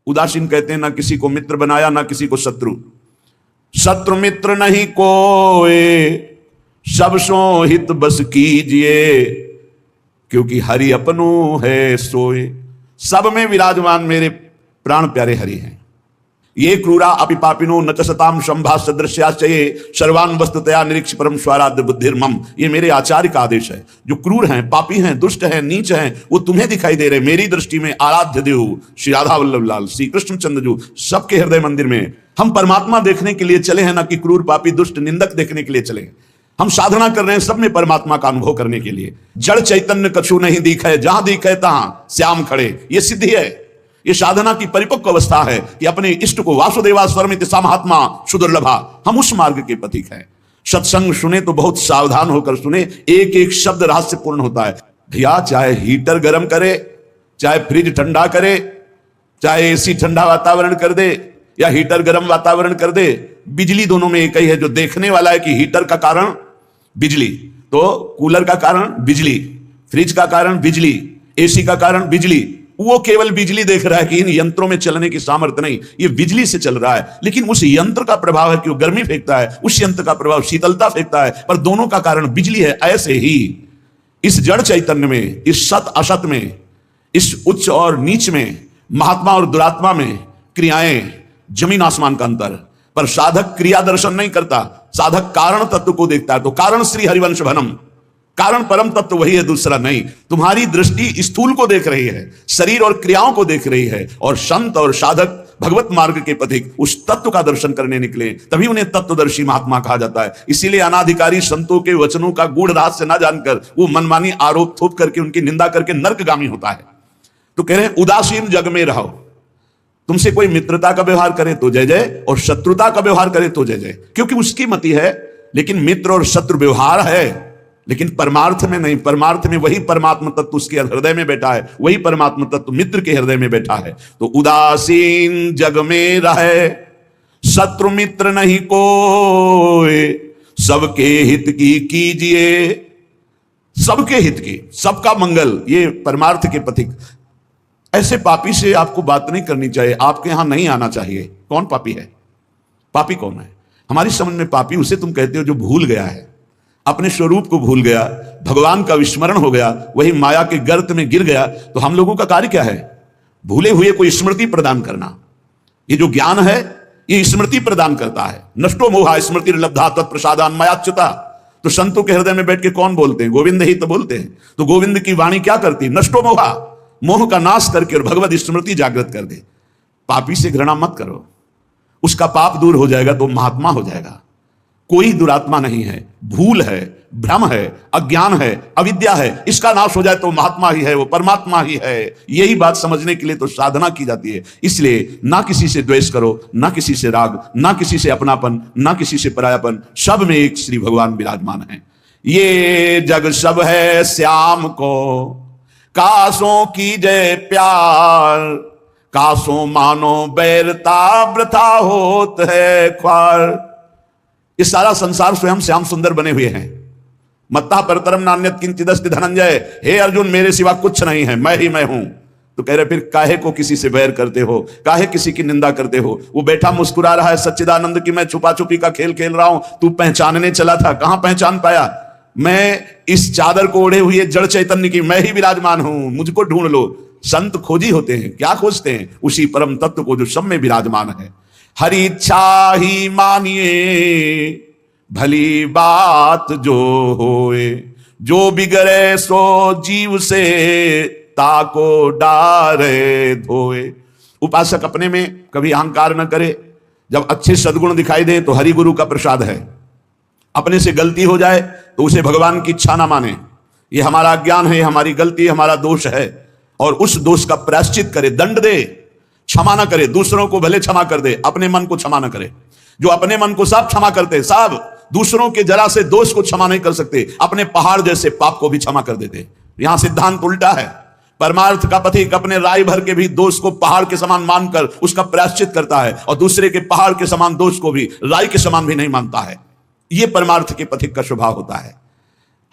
उदासीन कहते हैं ना किसी को मित्र बनाया ना किसी को शत्रु। शत्रु मित्र नहीं कोई, सब सो हित बस कीजिए, क्योंकि हरि अपनो है सोए। सब में विराजमान मेरे प्राण प्यारे हरि हैं। ये क्रूरा अपि पापिनो न च सताम संभा सदृश्याश्चये सर्वान् वस्तुतया निरीक्ष परम स्वाराध्य बुद्धिर्मम। ये मेरे आचार्य का आदेश है। जो क्रूर हैं, पापी हैं, दुष्ट हैं, नीच हैं, वो तुम्हें दिखाई दे रहे, मेरी दृष्टि में आराध्य देव श्री राधा वल्लभ लाल, श्री कृष्ण चंद्र जी सबके हृदय मंदिर में हम परमात्मा देखने के लिए चले हैं, ना कि क्रूर पापी दुष्ट निंदक देखने के लिए चले हैं। हम साधना कर रहे हैं सब में परमात्मा का अनुभव करने के लिए। जड़ चैतन्य कछु नहीं दिखे, जहां दिखे तहां श्याम खड़े, ये सिद्धि है। ये साधना की परिपक्व अवस्था है कि अपने इष्ट को वासुदेवा स्वरमिति महात्मा सुदुर्लभा, हम उस मार्ग के पथिक हैं। सत्संग सुने तो बहुत सावधान होकर सुने, एक एक शब्द रहस्यपूर्ण होता है। भैया चाहे हीटर गर्म करे, चाहे फ्रिज ठंडा करे, चाहे एसी ठंडा वातावरण कर दे या हीटर गर्म वातावरण कर दे, बिजली दोनों में एक ही है। जो देखने वाला है कि हीटर का कारण बिजली, तो कूलर का कारण बिजली, फ्रिज का कारण बिजली, एसी का कारण बिजली, वो केवल बिजली देख रहा है कि इन यंत्रों में चलने की सामर्थ्य नहीं, ये बिजली से चल रहा है। लेकिन उस यंत्र का प्रभाव है कि वो गर्मी फेंकता है, उस यंत्र का प्रभाव शीतलता फेंकता है, पर दोनों का कारण बिजली है। ऐसे ही इस जड़ चैतन्य में, इस सत असत में, इस उच्च और नीच में, महात्मा और दुरात्मा में क्रियाएं जमीन आसमान का अंतर। पर साधक क्रिया दर्शन नहीं करता, साधक कारण तत्व को देखता है। तो कारण श्री हरिवंश भनम, कारण परम तत्व वही है, दूसरा नहीं। तुम्हारी दृष्टि स्थूल को देख रही है, शरीर और क्रियाओं को देख रही है, और संत और साधक भगवत मार्ग के पथिक उस तत्व का दर्शन करने निकले, तभी उन्हें तत्वदर्शी महात्मा कहा जाता है। इसीलिए अनाधिकारी संतों के वचनों का गूढ़ रहस्य न जानकर वो मनमानी आरोप थोप करके उनकी निंदा करके नर्कगामी होता है। तो कह रहे हैं उदासीन जग में रहो। तुमसे कोई मित्रता का व्यवहार करे तो जय जय, और शत्रुता का व्यवहार करे तो जय जय, क्योंकि उसकी मति है। लेकिन मित्र और शत्रु व्यवहार है, लेकिन परमार्थ में नहीं। परमार्थ में वही परमात्मा तत्व उसके हृदय में बैठा है, वही परमात्मा तत्व मित्र के हृदय में बैठा है। तो उदासीन जग में रहे, शत्रु मित्र नहीं कोई, सबके हित की कीजिए, सबके हित की, सबका मंगल, ये परमार्थ के पथिक। ऐसे पापी से आपको बात नहीं करनी चाहिए, आपके यहां नहीं आना चाहिए। कौन पापी है? पापी कौन है? हमारी समझ में पापी उसे तुम कहते हो जो भूल गया है, अपने स्वरूप को भूल गया, भगवान का विस्मरण हो गया, वही माया के गर्त में गिर गया। तो हम लोगों का कार्य क्या है? भूले हुए को स्मृति प्रदान करना। ये जो ज्ञान है ये स्मृति प्रदान करता है। नष्टो मोहा स्मृति लब्धा तत्प्रसादान मयाच्युता। तो संतों के हृदय में बैठ के कौन बोलते हैं? गोविंद ही तो बोलते हैं। तो गोविंद की वाणी क्या करती? नष्टो मोहा, मोह का नाश करके और भगवत स्मृति जागृत कर दे। पापी से घृणा मत करो, उसका पाप दूर हो जाएगा तो महात्मा हो जाएगा। कोई दुरात्मा नहीं है, भूल है, भ्रम है, अज्ञान है, अविद्या है, इसका नाश हो जाए तो महात्मा ही है, वो परमात्मा ही है। यही बात समझने के लिए तो साधना की जाती है। इसलिए ना किसी से द्वेष करो, ना किसी से राग, ना किसी से अपनापन, ना किसी से परायापन, सब में एक श्री भगवान विराजमान है। ये जग सब है श्याम को, कासों की जय प्यार, कासों मानो बैरता वृथा होत है ख्वार। ये सारा संसार स्वयं श्याम सुंदर बने हुए हैं। मत्ता परतरम नान्यत किंचिदस्ति धनंजय, हे अर्जुन मेरे सिवा कुछ नहीं है, मैं ही मैं हूं। तो कह रहे फिर काहे को किसी से बैर करते हो, काहे किसी की निंदा करते हो? वो बैठा मुस्कुरा रहा है सच्चिदानंद की मैं छुपा छुपी का खेल खेल रहा हूं, तू पहचानने चला था, कहां पहचान पाया? मैं इस चादर को ओढ़े हुए जड़ चैतन्य की मैं ही विराजमान हूं, मुझको ढूंढ लो। संत खोजी होते हैं, क्या खोजते हैं? उसी परम तत्व को जो सब में विराजमान है। हरि इच्छा ही मानिए भली बात जो होए, जो बिगड़े सो जीव से ताको डारे धोए। उपासक अपने में कभी अहंकार न करे। जब अच्छे सद्गुण दिखाई दे तो हरि गुरु का प्रसाद है। अपने से गलती हो जाए तो उसे भगवान की इच्छा ना माने, ये हमारा अज्ञान है, हमारी गलती, हमारा दोष है, और उस दोष का प्रायश्चित करे, दंड दे, क्षमा ना करे। दूसरों को भले क्षमा कर दे, अपने मन को क्षमा ना करे। जो अपने मन को सब क्षमा करते, सब दूसरों के जरा से दोष को क्षमा नहीं कर सकते, अपने पहाड़ जैसे पाप को भी क्षमा कर देते। यहां सिद्धांत उल्टा है। परमार्थ का पथिक अपने राय भर के भी दोष को पहाड़ के समान मानकर उसका प्रायश्चित करता है, और दूसरे के पहाड़ के समान दोष को भी राय के समान भी नहीं मानता है। यह परमार्थ के पथिक का स्वभाव होता है।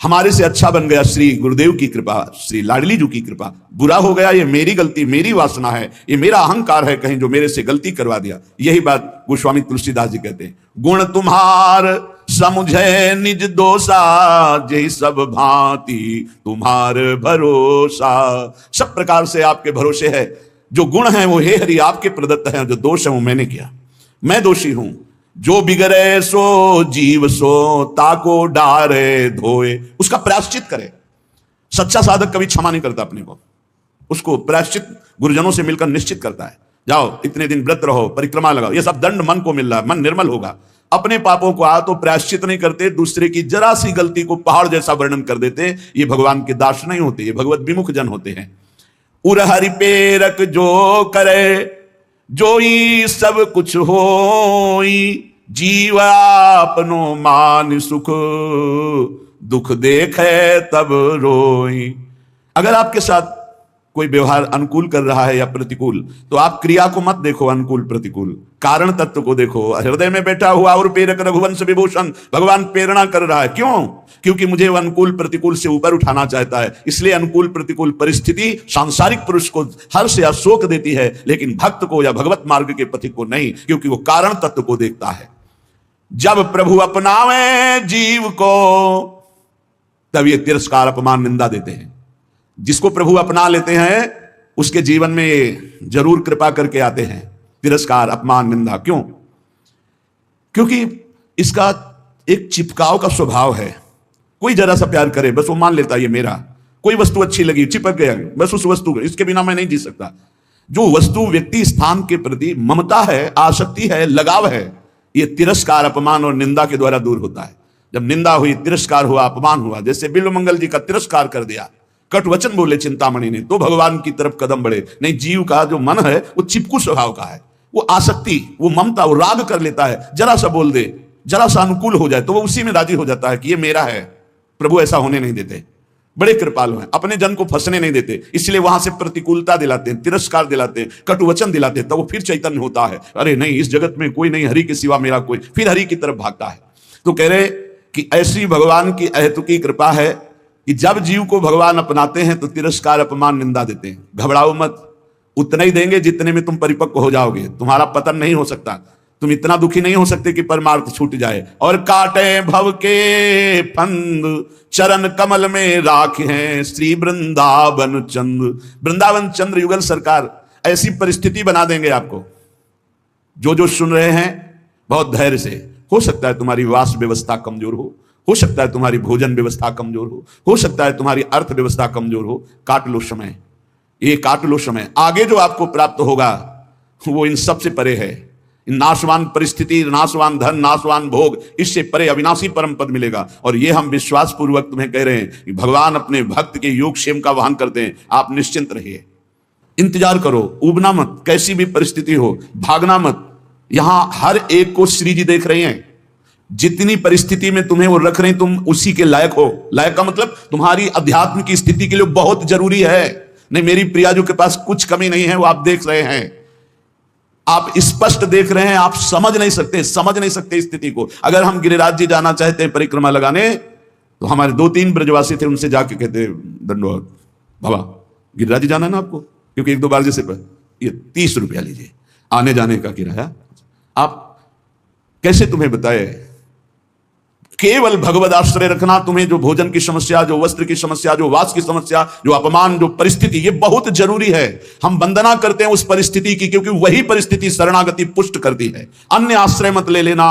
हमारे से अच्छा बन गया श्री गुरुदेव की कृपा, श्री लाडली जी की कृपा। बुरा हो गया ये मेरी गलती, मेरी वासना है, ये मेरा अहंकार है कहीं जो मेरे से गलती करवा दिया। यही बात गोस्वामी तुलसीदास जी कहते हैं, गुण तुम्हार समुझे निज दोषा, जय सब भांति तुम्हार भरोसा। सब प्रकार से आपके भरोसे है, जो गुण है वो हे हरि आपके प्रदत्त हैं, जो दोष है वो मैंने किया, मैं दोषी हूं। जो बिगड़े सो जीव सो ताको डारे धोए, उसका प्रायश्चित करे। सच्चा साधक कभी क्षमा नहीं करता अपने को, उसको प्रायश्चित गुरुजनों से मिलकर निश्चित करता है। जाओ इतने दिन व्रत रहो, परिक्रमा लगाओ, ये सब दंड मन को मिल रहा है, मन निर्मल होगा। अपने पापों को तो प्रायश्चित नहीं करते, दूसरे की जरा सी गलती को पहाड़ जैसा वर्णन कर देते। ये भगवान के दास नहीं होते, ये भगवत विमुख जन होते हैं। उर हरि पेरक जो करे, जोई सब कुछ होई, जीव आपनो मान सुख, दुख देखे तब रोई। अगर आपके साथ कोई व्यवहार अनुकूल कर रहा है या प्रतिकूल, तो आप क्रिया को मत देखो, अनुकूल प्रतिकूल, कारण तत्व को देखो। हृदय में बैठा हुआ और प्रेरक रघुवंश विभूषण भगवान प्रेरणा कर रहा है, क्यों? क्योंकि मुझे वो अनुकूल प्रतिकूल से ऊपर उठाना चाहता है। इसलिए अनुकूल प्रतिकूल परिस्थिति सांसारिक पुरुष को हर्ष या शोक देती है, लेकिन भक्त को या भगवत मार्ग के पथिक को नहीं, क्योंकि वो कारण तत्व को देखता है। जब प्रभु अपनावे जीव को, तब ये तिरस्कार अपमान निंदा देते हैं। जिसको प्रभु अपना लेते हैं उसके जीवन में जरूर कृपा करके आते हैं तिरस्कार अपमान निंदा। क्यों? क्योंकि इसका एक चिपकाव का स्वभाव है। कोई जरा सा प्यार करे बस वो मान लेता है ये मेरा। कोई वस्तु अच्छी लगी, चिपक गया, बस उस वस्तु, इसके बिना मैं नहीं जी सकता। जो वस्तु व्यक्ति स्थान के प्रति ममता है, आसक्ति है, लगाव है, ये तिरस्कार अपमान और निंदा के द्वारा दूर होता है। जब निंदा हुई, तिरस्कार हुआ, अपमान हुआ, जैसे बिल्वमंगल जी का तिरस्कार कर दिया, कट वचन बोले चिंतामणि ने, तो भगवान की तरफ कदम बढ़े। नहीं, जीव का जो मन है वो चिपकू स्वभाव का है, वो आसक्ति, वो ममता, वो राग कर लेता है। जरा सा बोल दे, जरा सा अनुकूल हो जाए तो वो उसी में राजी हो जाता है कि ये मेरा है। प्रभु ऐसा होने नहीं देते, बड़े कृपालु हैं, अपने जन को फंसने नहीं देते। इसलिए वहां से प्रतिकूलता दिलाते हैं, तिरस्कार दिलाते हैं, कटु वचन दिलाते हैं, तो वो फिर चैतन्य होता है। अरे नहीं, इस जगत में कोई नहीं, हरि के सिवा मेरा कोई, फिर हरि की तरफ भागता है। तो कह रहे कि ऐसी भगवान की अहेतुकी कृपा है कि जब जीव को भगवान अपनाते हैं तो तिरस्कार अपमान निंदा देते हैं। घबराओ मत, उतना ही देंगे जितने में तुम परिपक्व हो जाओगे। तुम्हारा पतन नहीं हो सकता, तुम इतना दुखी नहीं हो सकते कि परमार्थ छूट जाए। और काटे भव के फंद, चरण कमल में राखे हैं श्री वृंदावन चंद्र। वृंदावन चंद्र युगल सरकार ऐसी परिस्थिति बना देंगे आपको। जो सुन रहे हैं बहुत धैर्य से, हो सकता है तुम्हारी वास व्यवस्था कमजोर हो सकता है तुम्हारी भोजन व्यवस्था कमजोर हो सकता है तुम्हारी अर्थ व्यवस्था कमजोर हो। काट लो समय, ये काट लो समय। आगे जो आपको प्राप्त होगा वो इन सब से परे है। नाशवान परिस्थिति, नाशवान धन, नाशवान भोग, इससे परे अविनाशी परम पद मिलेगा। और ये हम विश्वास पूर्वक तुम्हें कह रहे हैं कि भगवान अपने भक्त के योगक्षेम का वहन करते हैं। आप निश्चिंत रहिए, इंतजार करो, उबना मत, कैसी भी परिस्थिति हो भागना मत। यहां हर एक को श्री जी देख रहे हैं। जितनी परिस्थिति में तुम्हें वो रख रहे हैं, तुम उसी के लायक हो। लायक का मतलब तुम्हारी अध्यात्म की स्थिति के लिए बहुत जरूरी है। नहीं, मेरी प्रियाजू के पास कुछ कमी नहीं है, वो आप देख रहे हैं, आप स्पष्ट देख रहे हैं, आप समझ नहीं सकते स्थिति को। अगर हम गिरिराज जी जाना चाहते हैं परिक्रमा लगाने, तो हमारे 2-3 ब्रजवासी थे, उनसे जाके कहते दंडोत बाबा गिरिराज जी जाना है ना आपको, क्योंकि 1-2 बार जैसे ये 30 रुपया लीजिए आने जाने का किराया। आप कैसे तुम्हें बताए, केवल भगवद आश्रय रखना। तुम्हें जो भोजन की समस्या, जो वस्त्र की समस्या, जो वास की समस्या, जो अपमान, जो परिस्थिति, ये बहुत जरूरी है। हम वंदना करते हैं उस परिस्थिति की, क्योंकि वही परिस्थिति शरणागति पुष्ट करती है। अन्य आश्रय मत ले लेना,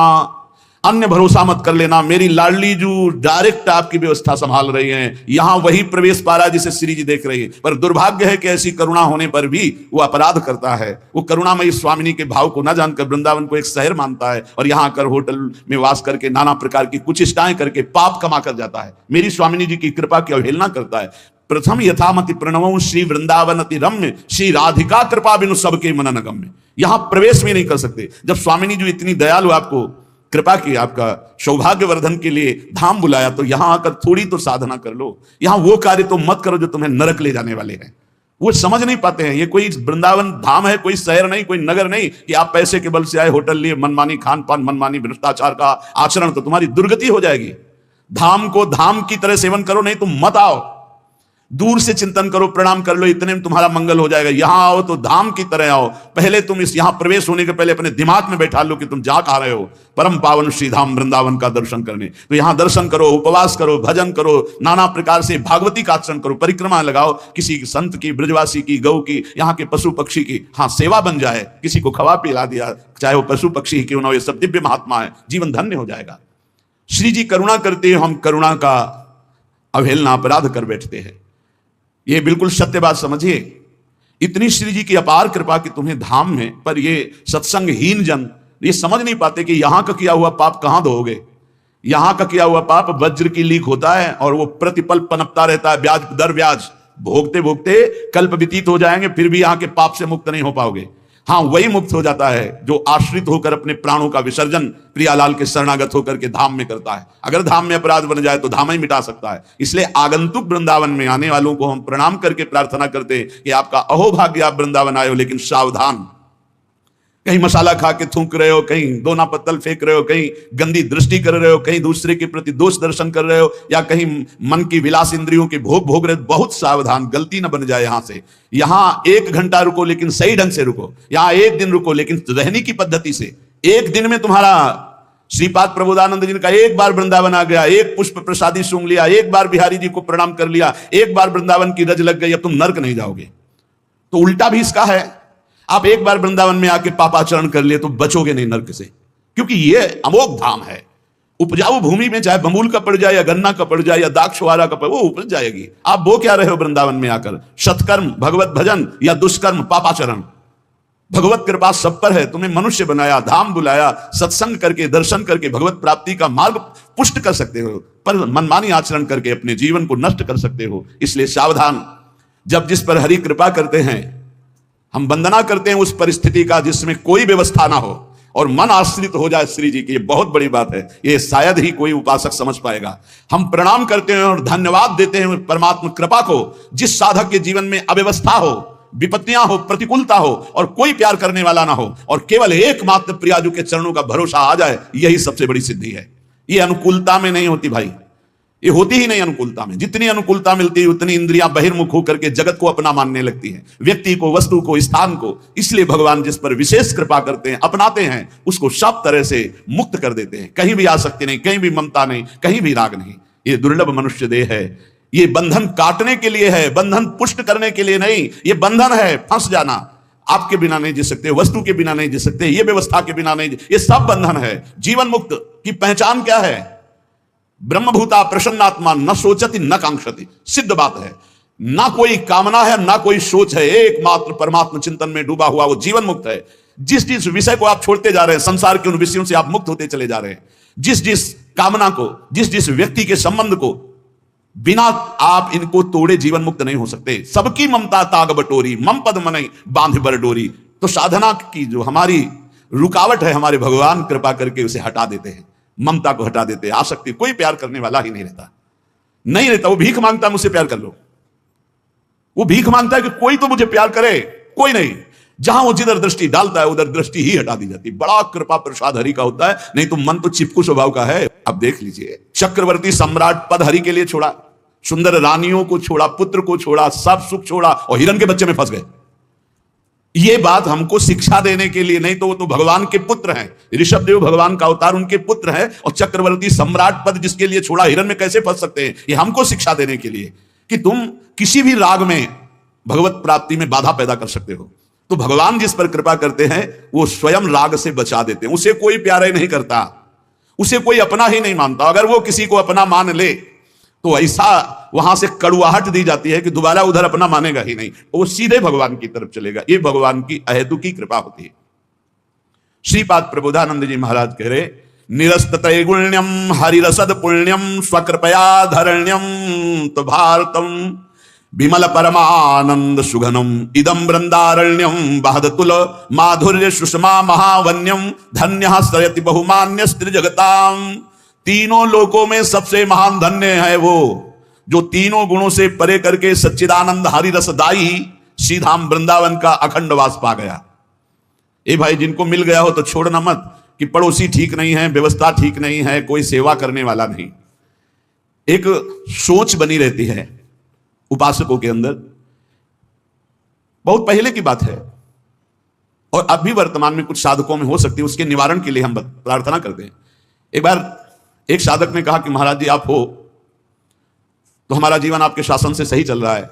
अन्य भरोसा मत कर लेना। मेरी लाडली जो डायरेक्ट आपकी व्यवस्था संभाल रही हैं, यहां वही प्रवेश पा रहा है जिसे श्री जी देख रही है। पर दुर्भाग्य है कि ऐसी करुणा होने पर भी वो अपराध करता है। वो करुणामयी स्वामिनी के भाव को न जानकर वृंदावन को एक शहर मानता है और यहां आकर होटल में वास करके नाना प्रकार की कुचिष्टाएं करके पाप कमा कर जाता है। मेरी स्वामिनी जी की कृपा की अवहेलना करता है। प्रथम यथामति प्रणवं श्री वृंदावनति रम्य, श्री राधिका कृपा बिनु सबके मनन गम्य। यहां प्रवेश भी नहीं कर सकते। जब स्वामिनी जी इतनी दयालु आपको कृपा की, आपका सौभाग्य वर्धन के लिए धाम बुलाया, तो यहां आकर थोड़ी तो साधना कर लो। यहां वो कार्य तो मत करो जो तुम्हें नरक ले जाने वाले हैं। वो समझ नहीं पाते हैं। ये कोई वृंदावन धाम है, कोई शहर नहीं, कोई नगर नहीं कि आप पैसे के बल से आए, होटल लिए, मनमानी खान पान, मनमानी भ्रष्टाचार का आचरण, तो तुम्हारी दुर्गति हो जाएगी। धाम को धाम की तरह सेवन करो, नहीं तो मत आओ। दूर से चिंतन करो, प्रणाम कर लो, इतने में तुम्हारा मंगल हो जाएगा। यहां आओ तो धाम की तरह आओ। पहले तुम इस यहां प्रवेश होने के पहले अपने दिमाग में बैठा लो कि तुम जा कहां रहे हो, परम पावन श्री धाम वृंदावन का दर्शन करने। तो यहां दर्शन करो, उपवास करो, भजन करो, नाना प्रकार से भागवती का आचरण करो, परिक्रमा लगाओ, किसी संत की, ब्रजवासी की, गौ की, यहाँ के पशु पक्षी की। हाँ, सेवा बन जाए, किसी को खवा पिला दिया, चाहे वो पशु पक्षी ही क्यों ना हो, ये सब दिव्य महात्मा है, जीवन धन्य हो जाएगा। श्री जी करुणा करते हैं, हम करुणा का अवहेलना अपराध कर बैठते हैं। ये बिल्कुल सत्य बात समझिए। इतनी श्री जी की अपार कृपा कि तुम्हें धाम में, पर ये सत्संगहीन जन ये समझ नहीं पाते कि यहां का किया हुआ पाप कहां धोओगे। यहां का किया हुआ पाप वज्र की लीक होता है और वो प्रतिपल पनपता रहता है, ब्याज दर ब्याज, भोगते भोगते कल्प व्यतीत हो जाएंगे, फिर भी यहां के पाप से मुक्त नहीं हो पाओगे। हाँ, वही मुक्त हो जाता है जो आश्रित होकर अपने प्राणों का विसर्जन प्रियालाल के शरणागत होकर के धाम में करता है। अगर धाम में अपराध बन जाए तो धाम ही मिटा सकता है। इसलिए आगंतुक वृंदावन में आने वालों को हम प्रणाम करके प्रार्थना करते हैं कि आपका अहोभाग्य, आप वृंदावन आए हो, लेकिन सावधान, कहीं मसाला खा के थूक रहे हो, कहीं दोना पत्तल फेंक रहे हो, कहीं गंदी दृष्टि कर रहे हो, कहीं दूसरे के प्रति दोष दर्शन कर रहे हो, या कहीं मन की विलास इंद्रियों के भोग भोग रहे हो। बहुत सावधान, गलती ना बन जाए। यहां से यहां 1 घंटा रुको, लेकिन सही ढंग से रुको। यहां 1 दिन रुको, लेकिन रहने की पद्धति से। 1 दिन में तुम्हारा श्रीपाद प्रबोधानंद जी का एक बार वृंदावन आ गया, एक पुष्प प्रसादी सूंघ लिया, एक बार बिहारी जी को प्रणाम कर लिया, एक बार वृंदावन की रज लग गई, अब तुम नर्क नहीं जाओगे। तो उल्टा भी इसका है, आप एक बार वृंदावन में आके पापाचरण कर लिए तो बचोगे नहीं नर्क से, क्योंकि ये अमोघ धाम है। उपजाऊ भूमि में चाहे बमूल का पड़ जाए या गन्ना का पड़ जाए या दाक्षवारा का पड़, वो उपज जाएगी। आप वो क्या रहे हो वृंदावन में आकर? सत्कर्म, भगवत भजन, या दुष्कर्म, पापाचरण। भगवत कृपा सब पर है। तुम्हें मनुष्य बनाया, धाम बुलाया, सत्संग करके, दर्शन करके भगवत प्राप्ति का मार्ग पुष्ट कर सकते हो, पर मनमानी आचरण करके अपने जीवन को नष्ट कर सकते हो। इसलिए सावधान। जब जिस पर हरि कृपा करते हैं, हम वंदना करते हैं उस परिस्थिति का जिसमें कोई व्यवस्था ना हो और मन आश्रित हो जाए श्री जी की। ये बहुत बड़ी बात है, ये शायद ही कोई उपासक समझ पाएगा। हम प्रणाम करते हैं और धन्यवाद देते हैं परमात्मा कृपा को, जिस साधक के जीवन में अव्यवस्था हो, विपत्तियां हो, प्रतिकूलता हो और कोई प्यार करने वाला ना हो और केवल एकमात्र प्रियाजू के चरणों का भरोसा आ जाए, यही सबसे बड़ी सिद्धि है। ये अनुकूलता में नहीं होती भाई, ये होती ही नहीं अनुकूलता में। जितनी अनुकूलता मिलती है उतनी इंद्रियां बहिर्मुख होकर के जगत को अपना मानने लगती हैं, व्यक्ति को, वस्तु को, स्थान को। इसलिए भगवान जिस पर विशेष कृपा करते हैं, अपनाते हैं, उसको सब तरह से मुक्त कर देते हैं। कहीं भी आसक्ति नहीं, कहीं भी ममता नहीं, कहीं भी राग नहीं। ये दुर्लभ मनुष्य देह है। ये बंधन काटने के लिए है, बंधन पुष्ट करने के लिए नहीं। ये बंधन है फंस जाना, आपके बिना नहीं जी सकते, वस्तु के बिना नहीं जी सकते, ये व्यवस्था के बिना नहीं, ये सब बंधन है। जीवन मुक्त की पहचान क्या है? ब्रह्मभूता प्रसन्नात्मा, न सोचती न कांक्षति। सिद्ध बात है। ना कोई कामना है, ना कोई सोच है, एकमात्र परमात्मा चिंतन में डूबा हुआ वो जीवन मुक्त है। जिस जिस विषय को आप छोड़ते जा रहे हैं, संसार के उन विषयों से आप मुक्त होते चले जा रहे हैं। जिस जिस कामना को, जिस जिस व्यक्ति के संबंध को, बिना आप इनको तोड़े जीवन मुक्त नहीं हो सकते। सबकी ममता ताग बटोरी, मम पद मनई बांध बर डोरी। तो साधना की जो हमारी रुकावट है, हमारे भगवान कृपा करके उसे हटा देते हैं, ममता को हटा देते हैं। आसक्ति, कोई प्यार करने वाला ही नहीं रहता, नहीं रहता। वो भीख मांगता है, मुझसे प्यार कर लो। वो भीख मांगता है कि कोई तो मुझे प्यार करे, कोई नहीं। जहां वो जिधर दृष्टि डालता है उधर दृष्टि ही हटा दी जाती। बड़ा कृपा प्रसाद हरि का होता है, नहीं तो मन तो चिपकू स्वभाव का है। अब देख लीजिए, चक्रवर्ती सम्राट पद हरि के लिए छोड़ा, सुंदर रानियों को छोड़ा, पुत्र को छोड़ा, सब सुख छोड़ा और हिरण के बच्चे में फंस गए। ये बात हमको शिक्षा देने के लिए, नहीं तो वो तो भगवान के पुत्र हैं। ऋषभ देव भगवान का अवतार, उनके पुत्र हैं, और चक्रवर्ती सम्राट पद जिसके लिए छोड़ा, हिरण में कैसे फंस सकते हैं? ये हमको शिक्षा देने के लिए कि तुम किसी भी राग में भगवत प्राप्ति में बाधा पैदा कर सकते हो। तो भगवान जिस पर कृपा करते हैं वो स्वयं राग से बचा देते हैं। उसे कोई प्यार ही नहीं करता, उसे कोई अपना ही नहीं मानता। अगर वो किसी को अपना मान ले तो ऐसा वहां से कड़ुआहट दी जाती है कि दोबारा उधर अपना मानेगा ही नहीं, वो सीधे भगवान की तरफ चलेगा। ये भगवान की अहेतुकी कृपा होती है। श्रीपाद प्रबोधानंद जी महाराज कह रहे, निरस्त त्रैगुण्यम हरिरसद पुण्यम स्वकृपया धरण्यम तो भारतम विमल परमानंद सुघनम इदम वृंदारण्यम बहदतुल माधुर्य सुषमा महावन्यम धन्य श्रयति बहुमान्य स्त्री जगताम। तीनों लोकों में सबसे महान धन्य है वो जो तीनों गुणों से परे करके सच्चिदानंद हरिरसदाई श्रीधाम वृंदावन का अखंड वास पा गया। ए भाई, जिनको मिल गया हो तो छोड़ना मत कि पड़ोसी ठीक नहीं है, व्यवस्था ठीक नहीं है, कोई सेवा करने वाला नहीं। एक सोच बनी रहती है उपासकों के अंदर। बहुत पहले की बात है और अभी वर्तमान में कुछ साधकों में हो सकती है, उसके निवारण के लिए हम प्रार्थना करते हैं। एक बार एक साधक ने कहा कि महाराज जी आप हो तो हमारा जीवन आपके शासन से सही चल रहा है,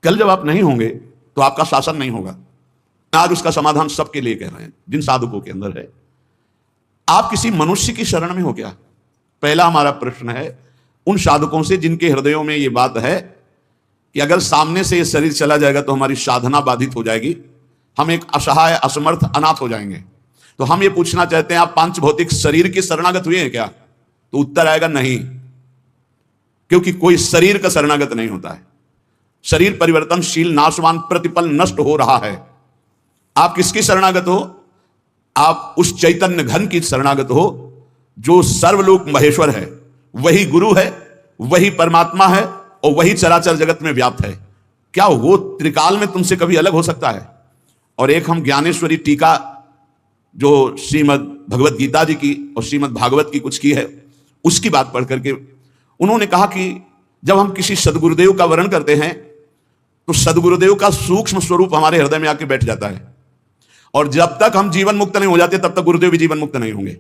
कल जब आप नहीं होंगे तो आपका शासन नहीं होगा। आज उसका समाधान सबके लिए कह रहे हैं जिन साधकों के अंदर है। आप किसी मनुष्य की शरण में हो क्या? पहला हमारा प्रश्न है उन साधकों से जिनके हृदयों में यह बात है कि अगर सामने से ये शरीर चला जाएगा तो हमारी साधना बाधित हो जाएगी, हम एक असहाय असमर्थ अनाथ हो जाएंगे। तो हम ये पूछना चाहते हैं आप पांच भौतिक शरीर के शरणागत हुए हैं क्या? तो उत्तर आएगा नहीं, क्योंकि कोई शरीर का शरणागत नहीं होता है। शरीर परिवर्तनशील, नाशवान, प्रतिपल नष्ट हो रहा है। आप किसकी शरणागत हो? आप उस चैतन्य घन की शरणागत हो जो सर्वलोक महेश्वर है, वही गुरु है, वही परमात्मा है और वही चराचर जगत में व्याप्त है। क्या वो त्रिकाल में तुमसे कभी अलग हो सकता है? और एक हम ज्ञानेश्वरी टीका जो श्रीमद् भगवत गीता जी की और श्रीमद् भागवत की कुछ की है, उसकी बात पढ़ करके उन्होंने कहा कि जब हम किसी सदगुरुदेव का वर्णन करते हैं तो सदगुरुदेव का सूक्ष्म स्वरूप हमारे हृदय में आके बैठ जाता है, और जब तक हम जीवन मुक्त नहीं हो जाते तब तक गुरुदेव भी जीवन मुक्त नहीं होंगे।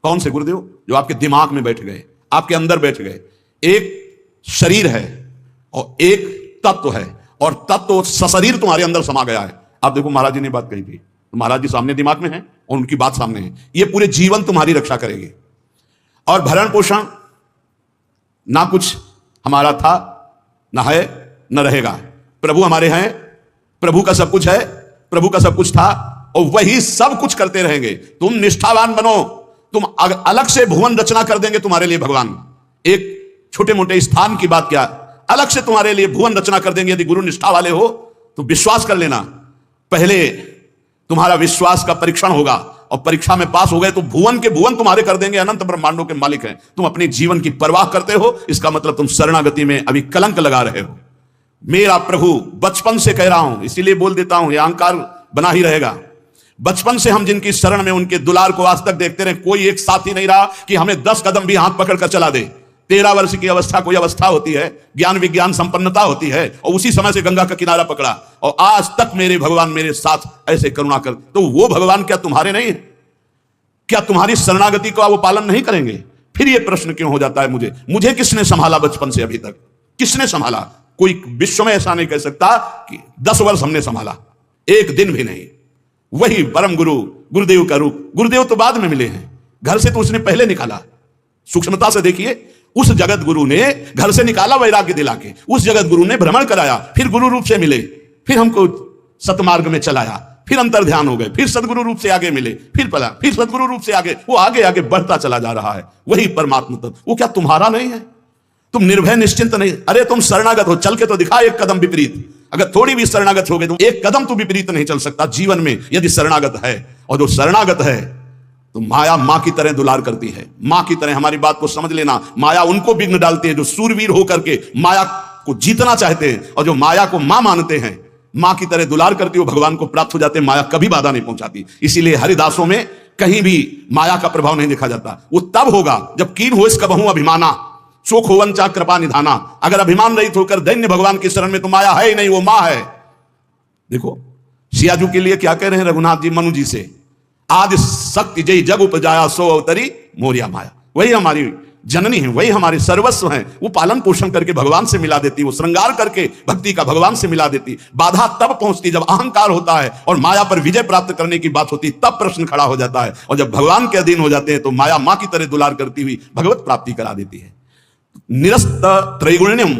कौन से गुरुदेव? जो आपके दिमाग में बैठ गए, आपके अंदर बैठ गए। एक शरीर है और एक तत्व है, और तत्व सशरीर तुम्हारे अंदर समा गया है। आप देखो महाराज जी ने बात कही थी, तो महाराज जी सामने दिमाग में है और उनकी बात सामने है। ये पूरे जीवन तुम्हारी रक्षा करेगी। और भरण पोषण ना कुछ हमारा था, ना है, न रहेगा। प्रभु हमारे हैं, प्रभु का सब कुछ है, प्रभु का सब कुछ था और वही सब कुछ करते रहेंगे। तुम निष्ठावान बनो, तुम अलग से भुवन रचना कर देंगे तुम्हारे लिए भगवान। एक छोटे मोटे स्थान की बात क्या, अलग से तुम्हारे लिए भुवन रचना कर देंगे। यदि गुरु निष्ठा वाले हो तो विश्वास कर लेना, पहले तुम्हारा विश्वास का परीक्षण होगा और परीक्षा में पास हो गए तो भुवन के भुवन तुम्हारे कर देंगे। अनंत ब्रह्मांडों के मालिक हैं। तुम अपने जीवन की परवाह करते हो, इसका मतलब तुम शरणागति में अभी कलंक लगा रहे हो। मेरा प्रभु, बचपन से कह रहा हूं, इसीलिए बोल देता हूं, यह अहंकार बना ही रहेगा। बचपन से हम जिनकी शरण में, उनके दुलार को आज तक देखते रहे, कोई एक साथी नहीं रहा कि हमें 10 कदम भी हाथ पकड़ कर चला दे। 13 वर्ष की अवस्था कोई अवस्था होती है, ज्ञान विज्ञान संपन्नता होती है, और उसी समय से गंगा का किनारा पकड़ा और आज तक मेरे भगवान मेरे साथ ऐसे करुणा कर। तो वो भगवान क्या तुम्हारे नहीं है? क्या तुम्हारी शरणागति का वो पालन नहीं करेंगे? फिर ये प्रश्न क्यों हो जाता है मुझे किसने संभाला बचपन से अभी तक? किसने संभाला? कोई विश्व में ऐसा नहीं कह सकता कि 10 वर्ष हमने संभाला, एक दिन भी नहीं। वही परम गुरु, गुरुदेव का रूप। गुरुदेव तो बाद में मिले हैं, घर से तो उसने पहले निकाला। सूक्ष्मता से देखिए, उस जगत गुरु ने घर से निकाला वैराग्य दिला के, उस जगत गुरु ने भ्रमण कराया, फिर गुरु रूप से मिले, फिर हमको सतमार्ग में चलाया, फिर अंतर ध्यान हो गए, फिर सदगुरु रूप से आगे मिले, फिर पला, फिर सदगुरु रूप से आगे, वो आगे आगे बढ़ता चला जा रहा है। वही परमात्मा तत्व, वो क्या तुम्हारा नहीं है? तुम निर्भय निश्चिंत नहीं? अरे तुम शरणागत हो, चल के तो दिखा एक कदम विपरीत। अगर थोड़ी भी शरणागत हो गए तो एक कदम तो विपरीत नहीं चल सकता जीवन में, यदि शरणागत है। और जो शरणागत है तो माया मां की तरह दुलार करती है, मां की तरह। हमारी बात को समझ लेना, माया उनको विघ्न डालती है जो सूरवीर होकर के माया को जीतना चाहते हैं, और जो माया को मां मानते हैं, मां की तरह दुलार करती है, वो भगवान को प्राप्त हो जाते हैं। माया कभी बाधा नहीं पहुंचाती। इसीलिए हरिदासों में कहीं भी माया का प्रभाव नहीं देखा जाता। वो तब होगा जब कीन हो इसका बहु अभिमाना, चोख होवन चा कृपा निधाना। अगर अभिमान रहित होकर दैन्य भगवान की शरण में, तो माया है ही नहीं, वो मां है। देखो सियाजू के लिए क्या कह रहे हैं रघुनाथ जी मनु जी से, आदि शक्ति जय जग उपजाया सो अवतरी मोरिया माया। वही हमारी जननी है, वही हमारे सर्वस्व हैं। वो पालन पोषण करके भगवान से मिला देती, वो श्रृंगार करके भक्ति का भगवान से मिला देती। बाधा तब पहुंचती जब अहंकार होता है और माया पर विजय प्राप्त करने की बात होती, तब प्रश्न खड़ा हो जाता है। और जब भगवान के अधीन हो जाते हैं तो माया मां की तरह दुलार करती हुई भगवत प्राप्ति करा देती है। निरस्त त्रैगुण्यम,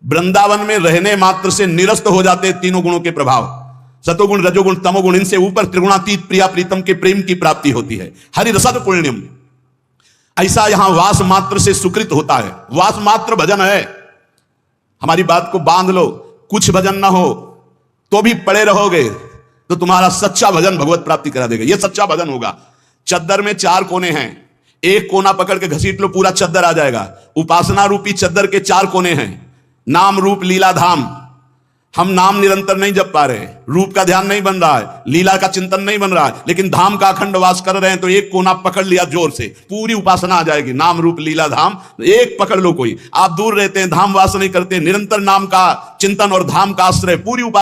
वृंदावन में रहने मात्र से निरस्त हो जाते तीनों गुणों के प्रभाव, सतोगुण रजोगुण तमोगुण। इनसे ऊपर त्रिगुणातीत प्रिया प्रीतम के प्रेम की प्राप्ति होती है। हरि रसद पुण्यम, ऐसा यहां वास मात्र से सुकृत होता है। वास मात्र भजन है। हमारी बात को बांध लो, कुछ भजन ना हो तो भी पड़े रहोगे तो तुम्हारा सच्चा भजन भगवत प्राप्ति करा देगा। यह सच्चा भजन होगा। चद्दर में 4 कोने हैं, एक कोना पकड़ के घसीट लो, पूरा चद्दर आ जाएगा। उपासना रूपी चद्दर के 4 कोने हैं, नाम रूप लीला धाम। हम नाम निरंतर नहीं जप पा रहे हैं, रूप का ध्यान नहीं बन रहा है, लीला का चिंतन नहीं बन रहा है, लेकिन धाम का अखंड वास कर रहे हैं तो एक कोना पकड़ लिया जोर से, पूरी उपासना आ जाएगी। नाम रूप लीला धाम एक पकड़ लो। कोई आप दूर रहते हैं, धाम वास नहीं करते, निरंतर नाम का चिंतन और धाम का आश्रय, पूरी